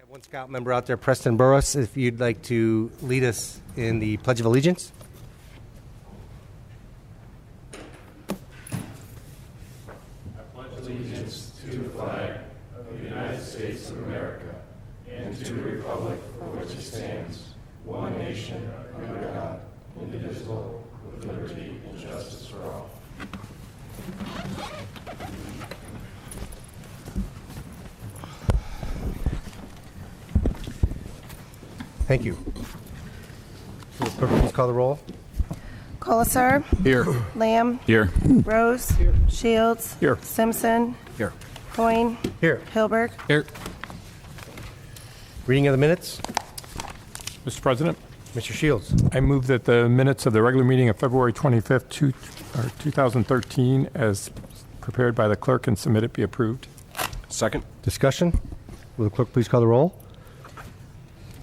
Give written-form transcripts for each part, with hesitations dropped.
One Scout member out there, Preston Burris, if you'd like to lead us in the Pledge of Allegiance. I pledge allegiance to the flag of the United States of America and to the republic for which it stands, one nation, under God, indivisible, with liberty and justice for all. Thank you. Please call the roll. Colasar. Here. Lamb. Here. Rose. Here. Shields. Here. Simpson. Here. Coyne. Here. Hilberg. Here. Reading of the minutes. Mr. President, Mr. Shields. I move that the minutes of the regular meeting of February 25th, 2013, as prepared by the clerk and submitted, be approved. Second. Discussion. Will the clerk please call the roll?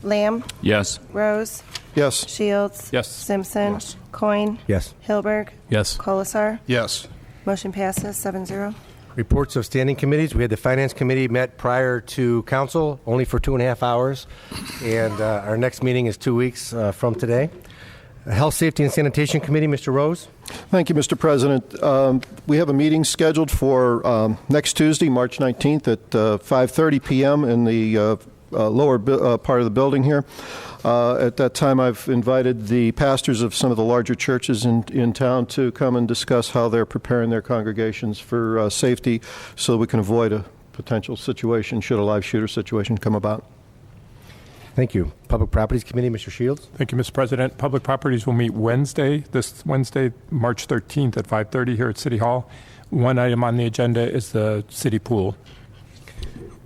Lamb. Yes. Rose. Yes. Shields. Yes. Simpson. Yes. Coyne. Yes. Hilberg. Yes. Colasar. Yes. Motion passes 7-0. Reports of standing committees. We had the Finance Committee met prior to Council, only for 2.5 hours. And our next meeting is 2 weeks from today. Health, Safety, and Sanitation Committee, Mr. Rose. Thank you, Mr. President. We have a meeting scheduled for next Tuesday, March 19th at 5:30 p.m. in the lower part of the building here. At that time, I've invited the pastors of some of the larger churches in town to come and discuss how they're preparing their congregations for safety so we can avoid a potential situation should a live shooter situation come about. Thank you. Public Properties Committee, Mr. Shields. Thank you, Mr. President. Public Properties will meet this Wednesday, March 13th at 5:30 here at City Hall. One item on the agenda is the city pool.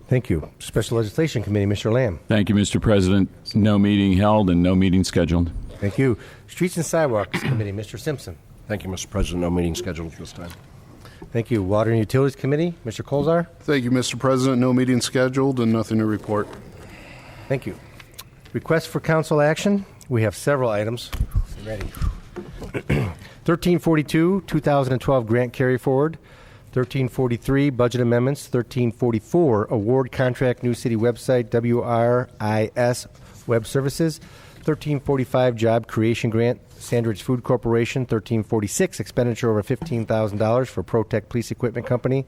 Thank you. Special Legislation Committee, Mr. Lamb. Thank you, Mr. President. No meeting held and no meeting scheduled. Thank you. Streets and Sidewalks Committee, Mr. Simpson. Thank you, Mr. President. No meeting scheduled this time. Thank you. Water and Utilities Committee, Mr. Colzar. Thank you, Mr. President. No meeting scheduled and nothing to report. Thank you. Request for council action. We have several items. Ready. 1342, 2012 grant carry forward. 1343, budget amendments. 1344, award contract new city website, WRIS web services. 1345, job creation grant, Sandridge Food Corporation. 1346, expenditure over $15,000 for ProTech Police Equipment Company.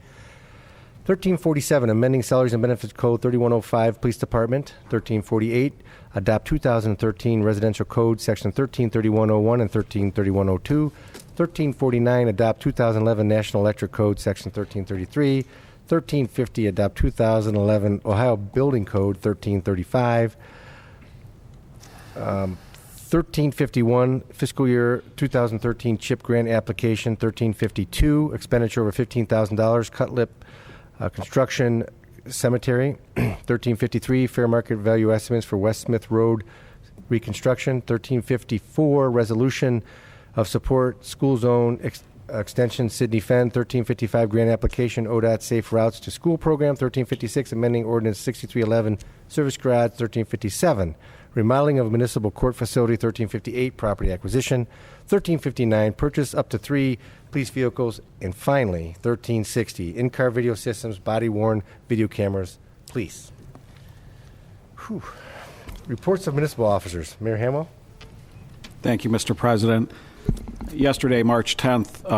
1347, amending salaries and benefits code 3105, Police Department. 1348, adopt 2013 residential code section 133101 and 133102. 1349, adopt 2011 National Electric Code section 1333. 1350, adopt 2011 Ohio Building Code 1335. 1351, fiscal year 2013 CHIP grant application. 1352, expenditure over $15,000, Cutlip Construction Cemetery. 1353, fair market value estimates for West Smith Road reconstruction. 1354, resolution of support school zone extension Sydney Fenn. 1355, grant application ODOT Safe Routes to School program. 1356, amending ordinance 6311 service garage. 1357, remodeling of municipal court facility. 1358, property acquisition. 1359, purchase up to 3 police vehicles. And finally, 1360, in-car video systems, body-worn video cameras, police. Whew. Reports of municipal officers. Mayor Hamwell. Thank you, Mr. President. Yesterday, March 10th,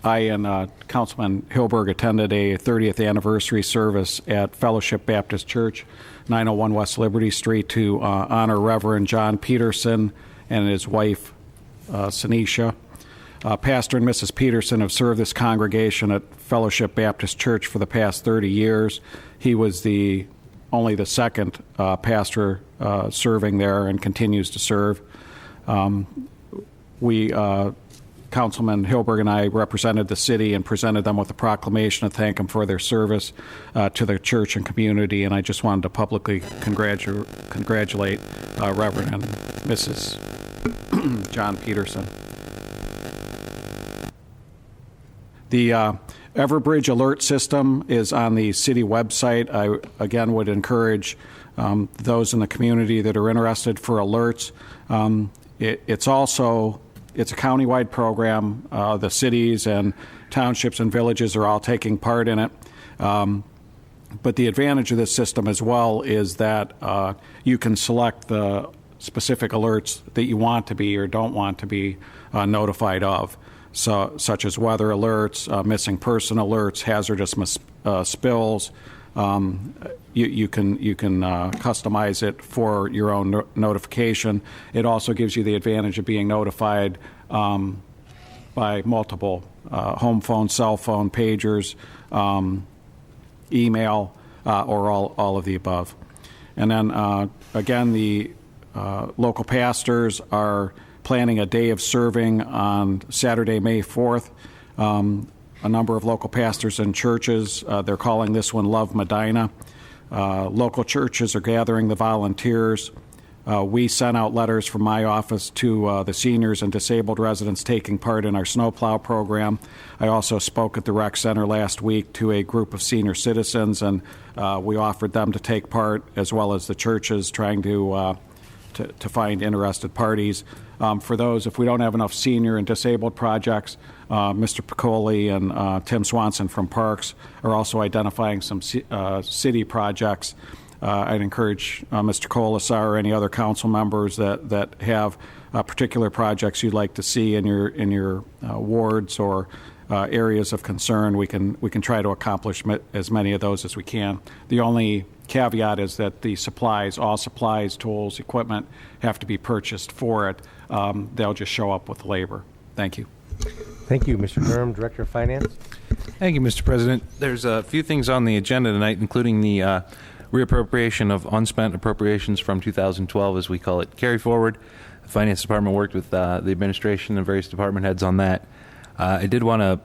I and Councilman Hilberg attended a 30th anniversary service at Fellowship Baptist Church, 901 West Liberty Street, to honor Reverend John Peterson and his wife, Sanisha. Pastor and Mrs. Peterson have served this congregation at Fellowship Baptist Church for the past 30 years. He was only the second pastor serving there and continues to serve. Councilman Hilberg and I represented the city and presented them with a proclamation to thank them for their service to the church and community, and I just wanted to publicly congratulate Reverend and Mrs. John Peterson. The Everbridge alert system is on the city website. I, again, would encourage those in the community that are interested for alerts. It's a countywide program. The cities and townships and villages are all taking part in it. But the advantage of this system as well is that you can select the specific alerts that you want to be or don't want to be notified of, so, such as weather alerts, missing person alerts, hazardous spills. You can customize it for your own notification. It also gives you the advantage of being notified by multiple home phone, cell phone, pagers, email, or all of the above. And then again, the local pastors are planning a day of serving on Saturday, May 4th. A number of local pastors and churches, they're calling this one Love Medina. Local churches are gathering the volunteers. We sent out letters from my office to the seniors and disabled residents taking part in our snowplow program. I also spoke at the rec center last week to a group of senior citizens, and we offered them to take part, as well as the churches trying to find interested parties. For those, if we don't have enough senior and disabled projects, Mr. Piccoli and Tim Swanson from Parks are also identifying some city projects. I'd encourage Mr. Colasar or any other council members that have particular projects you'd like to see in your wards or areas of concern. We can try to accomplish as many of those as we can. The only caveat is that the supplies, all supplies, tools, equipment, have to be purchased for it. They'll just show up with labor. Thank you. Thank you, Mr. Durham, Director of Finance. Thank you, Mr. President. There's a few things on the agenda tonight, including the reappropriation of unspent appropriations from 2012, as we call it, carry forward. The Finance Department worked with the administration and various department heads on that. I did want to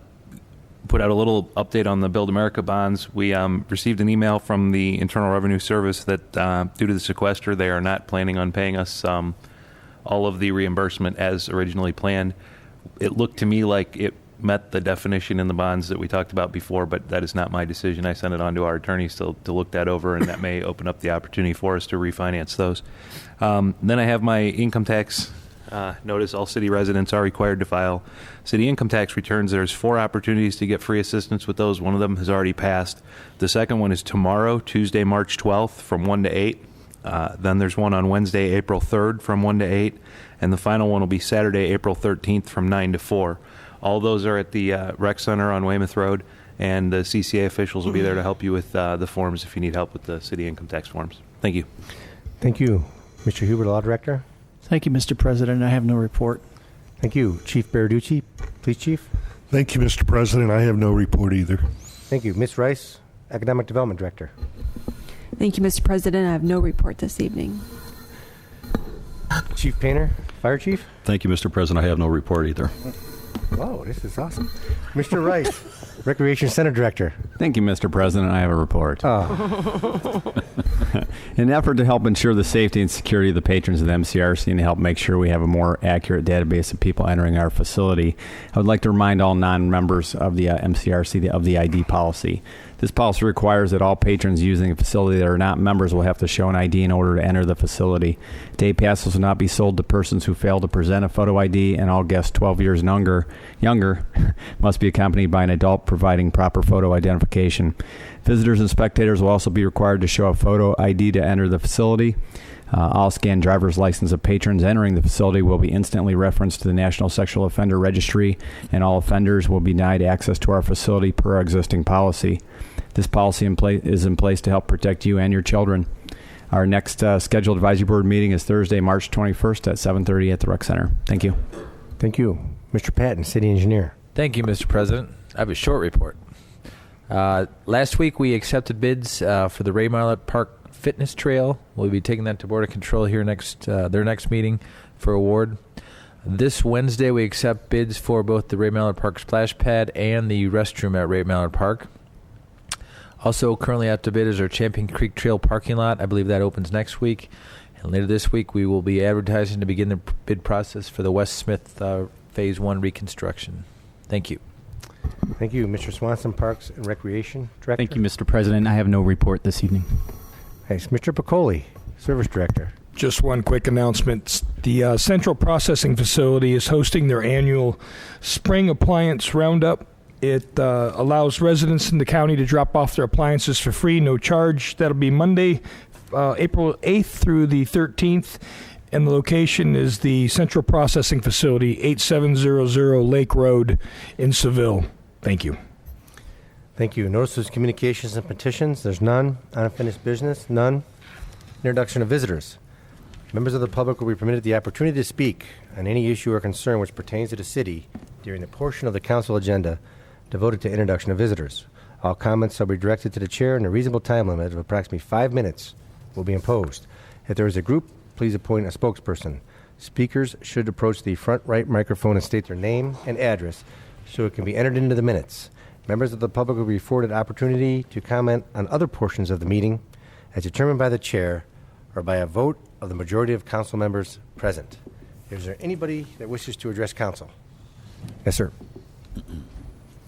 put out a little update on the Build America bonds. We received an email from the Internal Revenue Service that due to the sequester, they are not planning on paying us all of the reimbursement as originally planned. It looked to me like it met the definition in the bonds that we talked about before, but that is not my decision. I sent it on to our attorneys to look that over, and that may open up the opportunity for us to refinance those. Then I have my income tax notice. All city residents are required to file city income tax returns. There's 4 opportunities to get free assistance with those. One of them has already passed. The second one is tomorrow, Tuesday, March 12th from 1 to 8. Then there's one on Wednesday, April 3rd from 1 to 8. And the final one will be Saturday, April 13th from 9 to 4. All those are at the rec center on Weymouth Road, and the CCA officials will be there to help you with the forms if you need help with the city income tax forms. Thank you. Thank you. Mr. Huber, Law Director. Thank you, Mr. President. I have no report. Thank you. Chief Baraducci, Police Chief. Thank you, Mr. President. I have no report either. Thank you. Ms. Rice, Economic Development Director. Thank you, Mr. President. I have no report this evening. Chief Painter, Fire Chief. Thank you, Mr. President. I have no report either. Whoa, this is awesome. Mr. Rice, Recreation Center Director. Thank you, Mr. President. I have a report. Oh. In an effort to help ensure the safety and security of the patrons of the MCRC and to help make sure we have a more accurate database of people entering our facility, I would like to remind all non-members of the MCRC of the ID policy. This policy requires that all patrons using a facility that are not members will have to show an ID in order to enter the facility. Day passes will not be sold to persons who fail to present a photo ID, and all guests 12 years and younger must be accompanied by an adult providing proper photo identification. Visitors and spectators will also be required to show a photo ID to enter the facility. All scanned driver's license of patrons entering the facility will be instantly referenced to the National Sexual Offender Registry, and all offenders will be denied access to our facility per our existing policy. This policy is in place to help protect you and your children. Our next scheduled advisory board meeting is Thursday, March 21st at 7:30 at the Rec Center. Thank you. Thank you. Mr. Patton, City Engineer. Thank you, Mr. President. I have a short report. Last week, we accepted bids for the Ray Marlett Park Fitness Trail. We'll be taking that to Board of Control here their next meeting for award. This Wednesday, we accept bids for both the Ray Mallard Park splash pad and the restroom at Ray Mallard Park. Also, currently out to bid is our Champion Creek Trail parking lot. I believe that opens next week. And later this week, we will be advertising to begin the bid process for the West Smith Phase 1 reconstruction. Thank you. Thank you. Mr. Swanson, Parks and Recreation Director. Thank you, Mr. President. I have no report this evening. Thanks. Mr. Piccoli, Service Director. Just one quick announcement. The Central Processing Facility is hosting their annual Spring Appliance Roundup It allows residents in the county to drop off their appliances for free, no charge. That'll be Monday, April 8th through the 13th. And the location is the Central Processing Facility, 8700 Lake Road in Seville. Thank you. Thank you. Notices, communications, and petitions. There's none. Unfinished business. None. Introduction of visitors. Members of the public will be permitted the opportunity to speak on any issue or concern which pertains to the city during the portion of the council agenda devoted to introduction of visitors. All comments shall be directed to the chair, and a reasonable time limit of approximately 5 minutes will be imposed. If there is a group, please appoint a spokesperson. Speakers should approach the front right microphone and state their name and address so it can be entered into the minutes. Members of the public will be afforded opportunity to comment on other portions of the meeting as determined by the chair or by a vote of the majority of council members present. Is there anybody that wishes to address council? Yes, sir.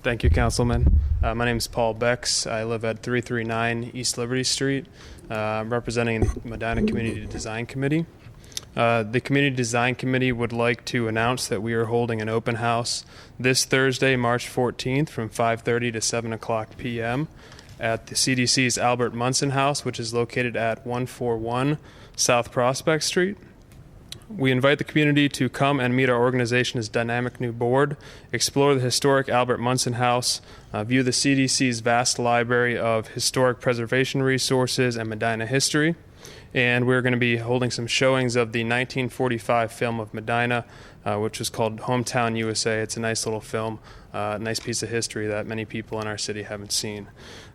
Thank you, Councilman. My name is Paul Becks. I live at 339 East Liberty Street. I'm representing the Medina Community Design Committee. The Community Design Committee would like to announce that we are holding an open house this Thursday, March 14th from 5:30 to 7 o'clock p.m. at the CDC's Albert Munson House, which is located at 141 South Prospect Street. We invite the community to come and meet our organization's dynamic new board, explore the historic Albert Munson House, view the CDC's vast library of historic preservation resources and Medina history. And we're going to be holding some showings of the 1945 film of Medina, which was called Hometown USA. It's a nice little film, a nice piece of history that many people in our city haven't seen.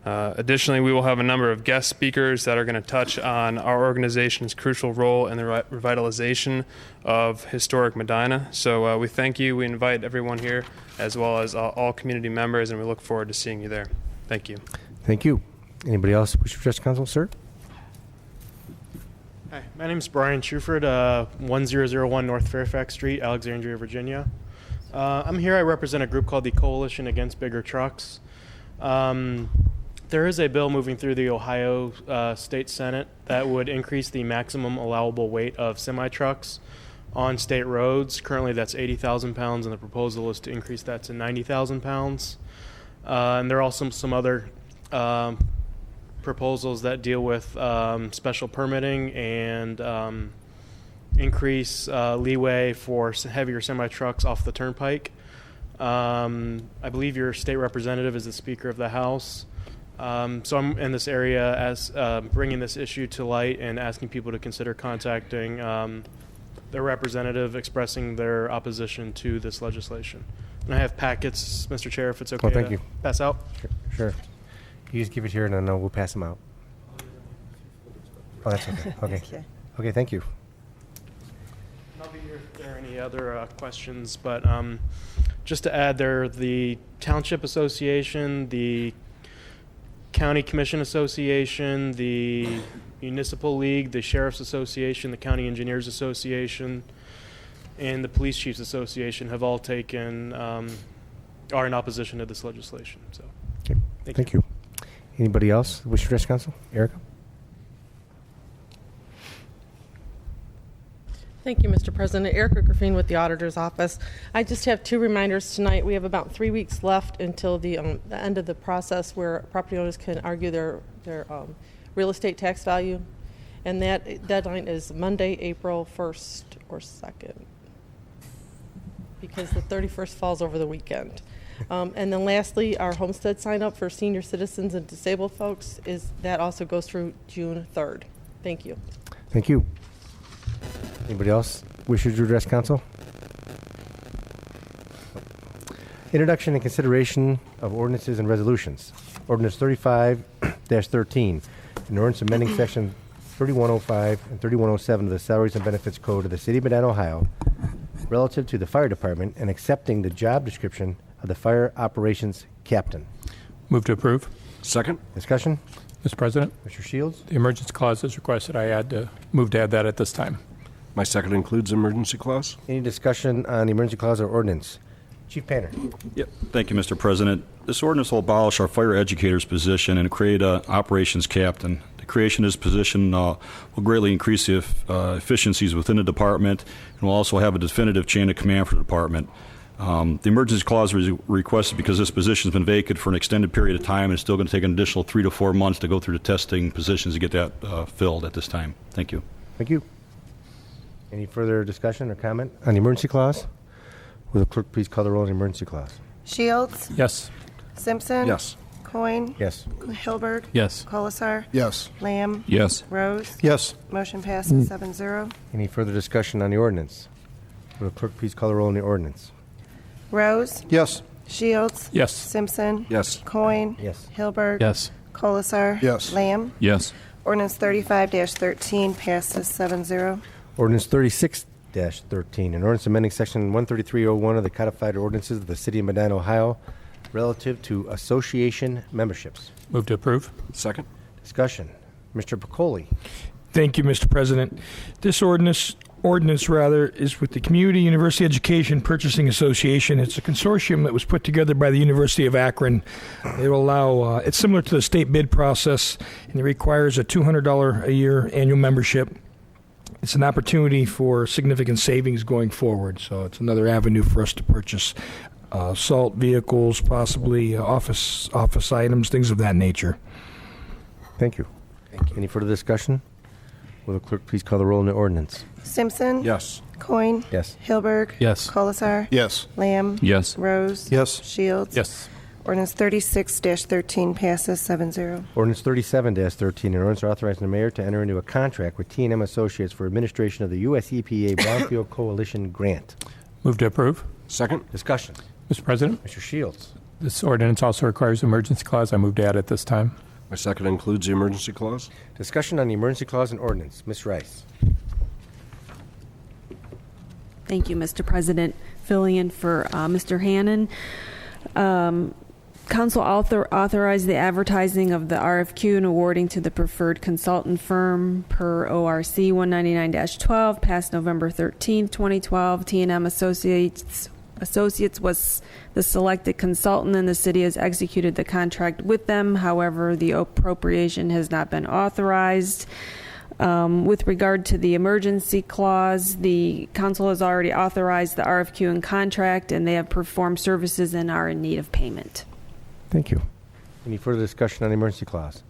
Additionally, we will have a number of guest speakers that are going to touch on our organization's crucial role in the revitalization of historic Medina. So we thank you. We invite everyone here, as well as all community members, and we look forward to seeing you there. Thank you. Thank you. Anybody else wish to address council, sir? Hi, my name is Brian Truford, 1001 North Fairfax Street, Alexandria, Virginia. I'm here. I represent a group called the Coalition Against Bigger Trucks. There is a bill moving through the Ohio State Senate that would increase the maximum allowable weight of semi-trucks on state roads. Currently, that's 80,000 pounds, and the proposal is to increase that to 90,000 pounds. And there are also some other proposals that deal with special permitting and increase leeway for heavier semi-trucks off the turnpike. I believe your state representative is the Speaker of the House. So I'm in this area as bringing this issue to light and asking people to consider contacting their representative expressing their opposition to this legislation. And I have packets, Mr. Chair, if it's okay thank to you. pass out. Sure. You just give it here, and then we'll pass them out. Oh, that's okay. Okay. Okay, thank you. I'll be here if there are any other questions, but just to add, there the Township Association, the County Commission Association, the Municipal League, the Sheriff's Association, the County Engineers Association, and the Police Chiefs Association have all taken are in opposition to this legislation. So, okay. Thank you. Anybody else wish to address council? Erica? Thank you, Mr. President. Erica Griffin with the Auditor's Office. I just have two reminders tonight. We have about 3 weeks left until the end of the process where property owners can argue their real estate tax value. And that deadline is Monday, April 1st or 2nd, because the 31st falls over the weekend. And then lastly, our homestead sign up for senior citizens and disabled folks that also goes through June 3rd. Thank you. Thank you. Anybody else wish to address council? Introduction and consideration of ordinances and resolutions. Ordinance 35-13, an ordinance amending section 3105 and 3107 of the Salaries and Benefits Code of the City of Medina, Ohio, relative to the fire department and accepting the job description of the fire operations captain. Move to approve. Second. Discussion? Mr. President? Mr. Shields? The emergency clause is requested. Move to add that at this time. My second includes emergency clause. Any discussion on the emergency clause or ordinance? Chief Painter. Yep. Thank you, Mr. President. This ordinance will abolish our fire educator's position and create an operations captain. The creation of this position will greatly increase the efficiencies within the department and will also have a definitive chain of command for the department. The emergency clause was requested because this position has been vacant for an extended period of time, and it's still going to take an additional 3 to 4 months to go through the testing positions to get that filled at this time. Thank you. Thank you. Any further discussion or comment on the emergency clause? Will the clerk please call the roll on the emergency clause? Shields. Yes. Simpson. Yes. Coin. Yes. Hilberg. Yes. Colasar. Yes. Lamb. Yes. Rose. Yes. Motion passes 7-0. Any further discussion on the ordinance? Will the clerk please call the roll on the ordinance? Rose. Yes. Shields. Yes. Simpson. Yes. Coin. Yes. Hilberg. Yes. Colasar. Yes. Lamb. Yes. Ordinance 35-13 passes 7-0. Ordinance 36-13, an ordinance amending section 13301 of the codified ordinances of the city of Medina, Ohio, relative to association memberships. Move to approve. Second. Discussion. Mr. Piccoli. Thank you, Mr. President. This ordinance is with the Community University Education Purchasing Association. It's a consortium that was put together by the University of Akron. It will allow, it's similar to the state bid process, and it requires a $200 a year annual membership. It's an opportunity for significant savings going forward, so it's another avenue for us to purchase salt vehicles, possibly office items, things of that nature. Thank you. Any further discussion? Will the clerk please call the roll on the ordinance? Simpson. Yes. Coin. Yes. Hilberg. Yes. Colasar. Yes. Lamb. Yes. Rose. Yes. Shields. Yes. Ordinance 36-13 passes 7-0. Ordinance 37-13, an ordinance authorizing the mayor to enter into a contract with T&M Associates for administration of the U.S. EPA Brownfield Coalition Grant. Move to approve. Second. Discussion. Mr. President, Mr. Shields. this ordinance also requires emergency clause. I move to add it this time. My second includes the emergency clause. Discussion on the emergency clause and ordinance. Ms. Rice. Thank you, Mr. President. Filling in for Mr. Hannon. Council authorized the advertising of the RFQ and awarding to the preferred consultant firm per ORC 199-12, passed November 13, 2012. T&M Associates was the selected consultant, and the city has executed the contract with them. However, the appropriation has not been authorized. With regard to the emergency clause, the council has already authorized the RFQ and contract, and they have performed services and are in need of payment. Thank you. Any further discussion on the emergency clause?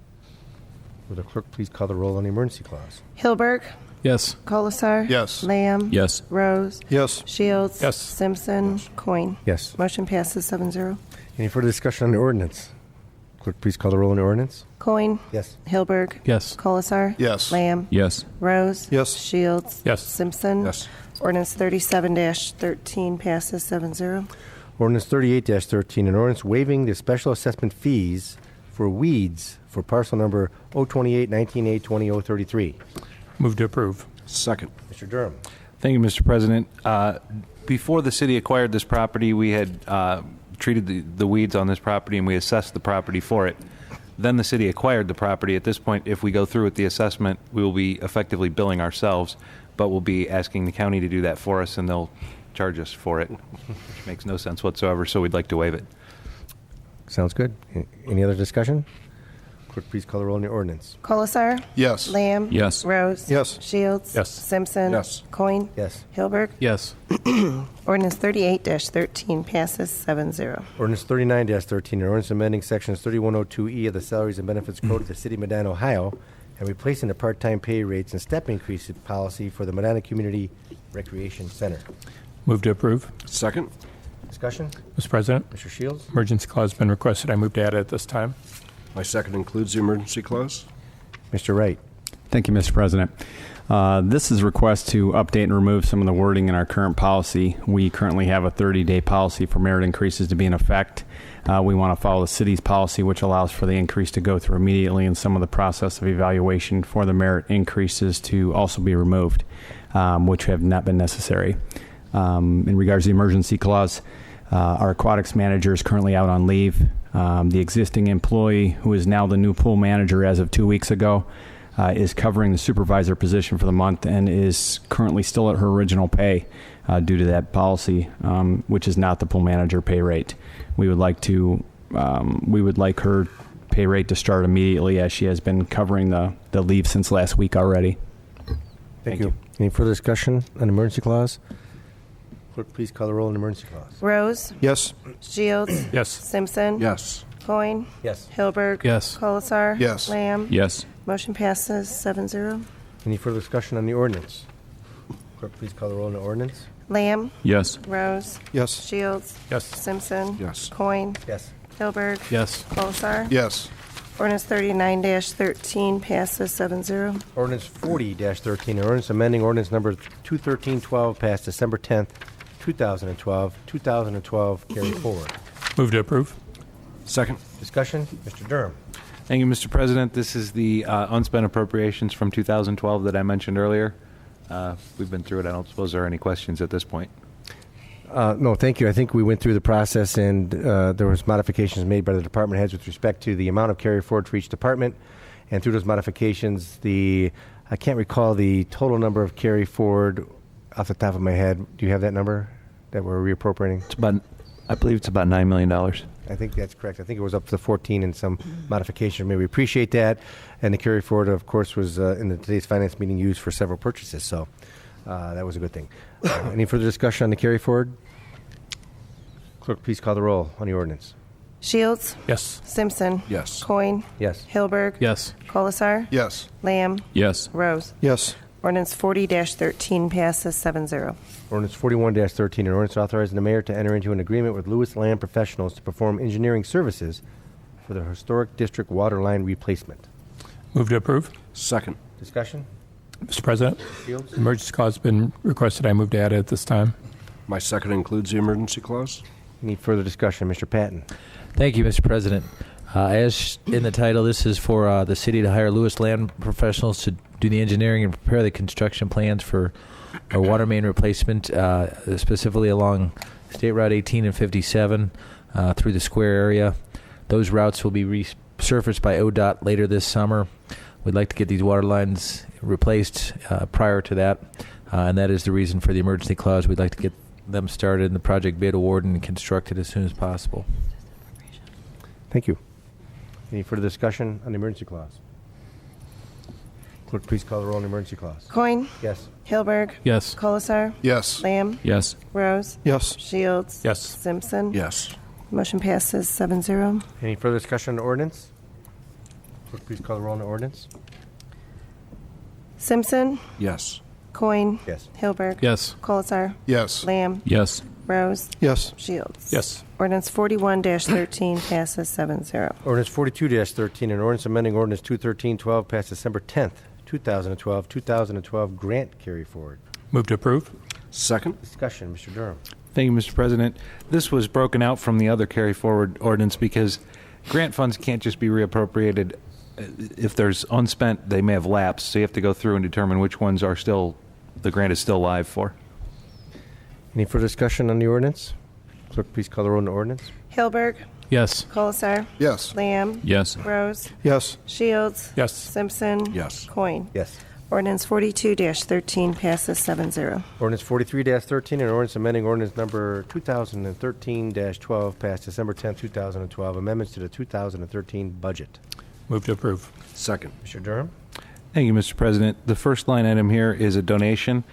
Will the clerk please call the roll on the emergency clause? Hilberg. Yes. Colasar. Yes. Lamb. Yes. Rose. Yes. Shields. Yes. Simpson. Coin. Yes. Motion passes 7-0. Any further discussion on the ordinance? Clerk, please call the roll on the ordinance. Coin. Yes. Hilberg. Yes. Colasar. Yes. Lamb. Yes. Rose. Yes. Shields. Yes. Simpson. Yes. Ordinance 37-13 passes 7-0. Ordinance 38-13, an ordinance waiving the special assessment fees for weeds for parcel number 028-19A-20-033. Move to approve. Second. Mr. Durham. Thank you, Mr. President. Before the city acquired this property, we had treated the weeds on this property, and we assessed the property for it. Then the city acquired the property. At this point, if we go through with the assessment, we will be effectively billing ourselves, but we'll be asking the county to do that for us, and they'll charge us for it, which makes no sense whatsoever, so we'd like to waive it. Sounds good. Any other discussion? Clerk, please call the roll on the ordinance. Colasar. Yes. Lamb. Yes. Rose. Yes. Shields. Yes. Simpson. Yes. Coin. Yes. Hilberg. Yes. Ordinance 38-13 passes 7-0. Ordinance 39-13, an ordinance amending sections 3102E of the Salaries and Benefits Code of the City of Medina, Ohio, and replacing the part-time pay rates and step increase policy for the Medina Community Recreation Center. Move to approve. Second. Discussion? Mr. President, Mr. Shields? emergency clause has been requested. I move to add it at this time. My second includes the emergency clause. Mr. Wright? Thank you, Mr. President. This is a request to update and remove some of the wording in our current policy. We currently have a 30-day policy for merit increases to be in effect. We want to follow the city's policy, which allows for the increase to go through immediately, and some of the process of evaluation for the merit increases to also be removed, which have not been necessary. In regards to the emergency clause, our aquatics manager is currently out on leave. The existing employee, who is now the new pool manager as of 2 weeks ago, is covering the supervisor position for the month and is currently still at her original pay due to that policy, which is not the pool manager pay rate. We would like her pay rate to start immediately, as she has been covering the leave since last week already. Thank you. Any further discussion on emergency clause? Clerk, please call the roll on the emergency clause. Rose. Yes. Shields. Yes. Simpson. Yes. Coin. Yes. Hilberg. Yes. Colasar. Yes. Lamb. Yes. Motion passes 7-0. Any further discussion on the ordinance? Clerk, please call the roll on the ordinance. Lamb. Yes. Rose. Yes. Shields. Yes. Simpson. Yes. Coin. Yes. Hilberg. Yes. Colasar. Yes. Ordinance 39-13 passes 7-0. Ordinance 40-13, an ordinance amending ordinance number 21312 passed December 10th, 2012. 2012 carried forward. Move to approve. Second. Discussion? Mr. Durham. Thank you, Mr. President. This is the unspent appropriations from 2012 that I mentioned earlier. We've been through it. I don't suppose there are any questions at this point. No, thank you. I think we went through the process, and there was modifications made by the department heads with respect to the amount of carry forward for each department. And through those modifications, I can't recall the total number of carry forward off the top of my head. Do you have that number that we're reappropriating? I believe it's about $9 million. I think that's correct. I think it was up to 14 and some modification. Maybe we appreciate that. And the carry forward, of course, was in today's finance meeting used for several purchases. So that was a good thing. Any further discussion on the carry forward? Clerk, please call the roll on the ordinance. Shields. Yes. Simpson. Yes. Coin. Yes. Hilberg. Yes. Colasar. Yes. Lamb. Yes. Rose. Yes. Ordinance 40-13 passes 7-0. Ordinance 41-13, an ordinance authorizing the mayor to enter into an agreement with Lewis Land Professionals to perform engineering services for the historic district water line replacement. Move to approve. Second. Discussion? Mr. President, Shields? emergency clause has been requested. I move to add it at this time. My second includes the emergency clause. Any further discussion? Mr. Patton. Thank you, Mr. President. As in the title, this is for the city to hire Lewis Land Professionals to do the engineering and prepare the construction plans for a water main replacement, specifically along State Route 18 and 57 through the square area. Those routes will be resurfaced by ODOT later this summer. We'd like to get these water lines replaced prior to that, and that is the reason for the emergency clause. We'd like to get them started in the project bid award and constructed as soon as possible. Thank you. Any further discussion on the emergency clause? Clerk, please call the roll on the emergency clause. Coin. Yes. Hilberg. Yes. Colasar. Yes. Lamb. Yes. Rose. Yes. Shields. Yes. Simpson. Yes. Motion passes 7-0. Any further discussion on the ordinance? Clerk, please call the roll on the ordinance. Simpson. Yes. Coin. Yes. Hilberg. Yes. Colasar. Yes. Lamb. Yes. Rose. Yes. Shields. Yes. Ordinance 41-13 passes 7-0. Ordinance 42-13, an ordinance amending ordinance 21312 passed December 10th, 2012. 2012 grant carry forward. Move to approve. Second. Discussion, Mr. Durham. Thank you, Mr. President. This was broken out from the other carry forward ordinance because grant funds can't just be reappropriated. If there's unspent, they may have lapsed, so you have to go through and determine which ones are still, the grant is still live for. Any further discussion on the ordinance? Clerk, please call the roll on the ordinance. Hilberg. Yes. Colasar. Yes. Lamb. Yes. Rose. Yes. Shields. Yes. Simpson. Yes. Coin. Yes. Ordinance 42-13 passes 7-0. Ordinance 43-13, an ordinance amending ordinance number 2013-12 passed December 10th, 2012. Amendments to the 2013 budget. Move to approve. Second. Mr. Durham. Thank you, Mr. President. The first line item here is a donation,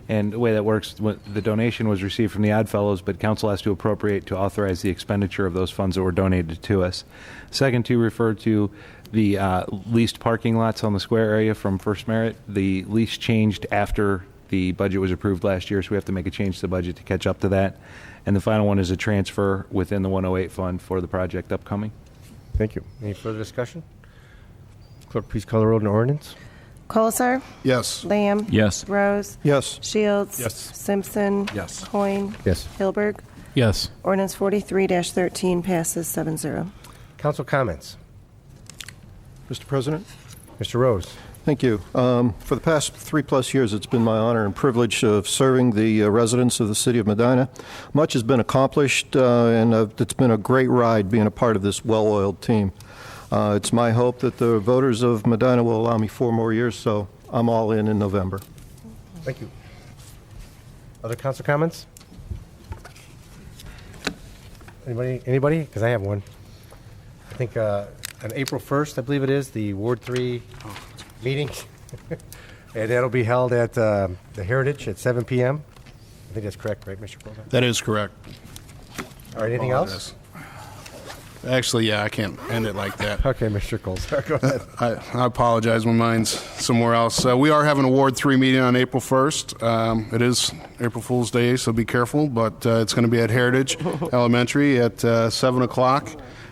and the way that works, the donation was received from the Odd Fellows, but council has to appropriate to authorize the expenditure of those funds that were donated to us. Second, to refer to the leased parking lots on the square area from First Merit. The lease changed after the budget was approved last year, so we have to make a change to the budget to catch up to that. And the final one is a transfer within the 108 fund for the project upcoming. Thank you. Any further discussion? Clerk, please call the roll on the ordinance. Colasar. Yes. Lamb. Yes. Rose. Yes. Shields. Yes. Simpson. Yes. Coin. Yes. Hilberg. Yes. Ordinance 43-13 passes 7-0. Council comments. Mr. President? Mr. Rose. Thank you. For the past 3+ years, it's been my honor and privilege of serving the residents of the city of Medina. Much has been accomplished, and it's been a great ride being a part of this well-oiled team. It's my hope that the voters of Medina will allow me 4 more years, so I'm all in November. Thank you. Other council comments? Anybody? Because I have one. I think on April 1st, I believe it is, the Ward 3 meeting. And that'll be held at the Heritage at 7 p.m. think that's correct, right, Mr. Colzar? That is correct. All right, anything else? Actually, yeah, I can't end it like that. Okay, Mr. Colzar, go ahead. I apologize. My mind's somewhere else. We are having a Ward 3 meeting on April 1st. It is April Fool's Day, so be careful, but it's going to be at Heritage Elementary at 7 o'clock.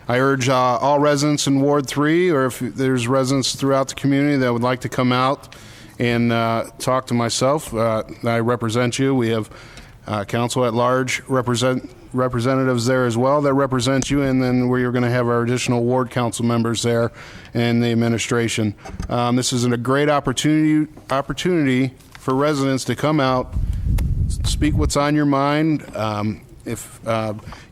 I urge all residents in Ward 3, or if there's residents throughout the community that would like to come out and talk to myself. I represent you. We have council at large representatives there as well that represent you, and then we're going to have our additional ward council members there and the administration. This is a great opportunity for residents to come out, speak what's on your mind. If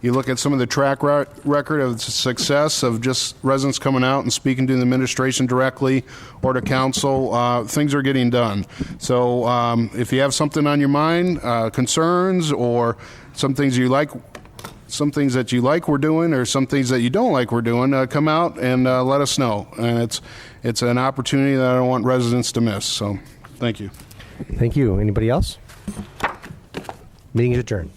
you look at some of the track record of success of just residents coming out and speaking to the administration directly or to council, things are getting done. So if you have something on your mind, concerns, or some things you like, some things that you like we're doing, or some things that you don't like we're doing, come out and let us know. And it's an opportunity that I don't want residents to miss. So thank you. Thank you. Anybody else? Meeting is adjourned.